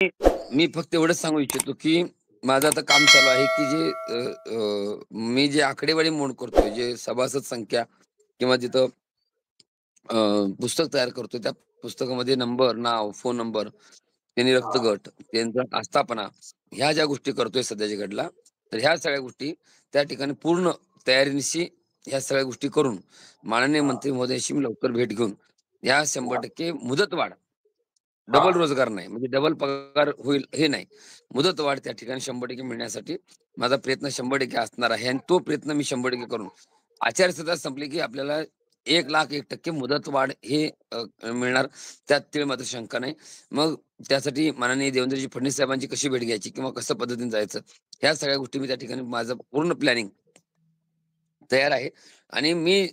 मी फक्त एवढंच सांगू इच्छितो, की माझं आता काम चालू आहे, की मी जे आकडेवारी नोंद करतोय, जे सभासद संख्या किंवा जिथं अ, पुस्तक तयार करतोय, त्या पुस्तकामध्ये नंबर, नाव, फोन नंबर, त्यांनी हां, रक्तगट, त्यांचा आस्थापना, ह्या ज्या गोष्टी करतोय सध्याच्या घडीला, तर ह्या सगळ्या गोष्टी त्या ठिकाणी पूर्ण तयारीनिशी ह्या सगळ्या गोष्टी करून माननीय हां, मंत्री महोदयाशी मी लवकर भेट घेऊन, ह्या 100% मुदतवाढ, डबल हां, रोजगार नाही, म्हणजे डबल पगार होईल हे नाही. मुदतवाढ त्या ठिकाणी 100% मिळण्यासाठी माझा प्रयत्न 100% असणार आहे आणि तो प्रयत्न मी 100% करून आचारसंहिता संपली, की आपल्याला 1,01,000% मुदतवाढ हे मिळणार. त्यात तीळ मात्र शंका नाही. मग त्यासाठी माननीय देवेंद्रजी फडणवीस साहेबांची कशी भेट घ्यायची किंवा कसं पद्धतीने जायचं, ह्या सगळ्या गोष्टी मी त्या ठिकाणी माझं पूर्ण प्लॅनिंग तयार आहे आणि मी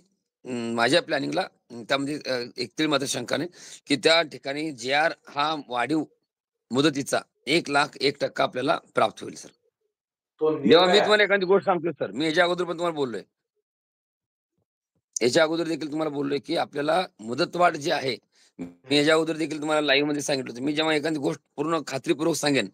माझ्या प्लॅनिंगला त्यामध्ये एक तीळ मात्र शंका नाही, की त्या ठिकाणी जे-आर हा वाढीव मुदतीचा 1,01,000% आपल्याला प्राप्त होईल सर. तो जेव्हा निर्णय मी आहे. तुम्हाला एखादी गोष्ट सांगतोय सर, मी याच्या अगोदर पण तुम्हाला बोललोय. याच्या अगोदर देखील तुम्हाला बोललोय, की आपल्याला मुदतवाढ जी आहे, मी हं, याच्या अगोदर देखील तुम्हाला लाईव्हमध्ये सांगितलं होतं. मी जेव्हा एखादी गोष्ट पूर्ण खात्रीपूर्वक सांगेन,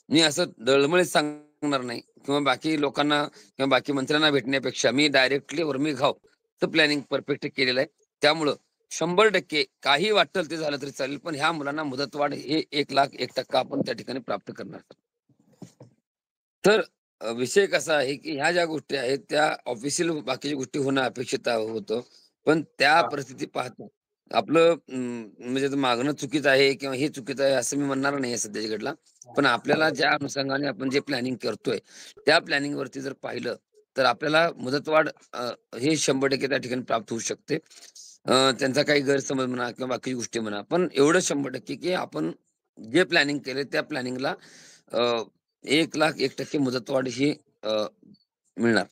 मी असं डळमळीत सांगणार नाही किंवा बाकी लोकांना किंवा बाकी मंत्र्यांना भेटण्यापेक्षा मी डायरेक्टली उर्मी-घाव चं प्लॅनिंग परफेक्ट केलेलं आहे. त्यामुळं 100% काही वाटेल ते झालं तरी चालेल, पण ह्या मुलांना मुदतवाढ हे 1,01,000% आपण त्या ठिकाणी प्राप्त करणार. तर विषय कसा आहे, की ह्या ज्या गोष्टी आहेत त्या ऑफिशियल बाकीच्या गोष्टी होणं अपेक्षित होतं. पण त्या हां, परिस्थिती पाहता आपलं म्हणजे आता मागणं चुकीचं आहे किंवा हे चुकीचं आहे असं मी म्हणणार नाहीये सध्याच्या घडीला. पण आपल्याला ज्या अनुषंगाने आपण जे प्लॅनिंग करतोय, त्या प्लॅनिंगवरती जर पाहिलं, तर आपल्याला मुदतवाढ हे 100% त्या ठिकाणी प्राप्त होऊ शकते. त्यांचा काही गैरसमज म्हणा किंवा बाकीच्या गोष्टी म्हणा. पण एवढं 100% की आपण जे प्लॅनिंग केलंय त्या प्लॅनिंगला 1,01,000% मुदतवाढ ही मिळणार.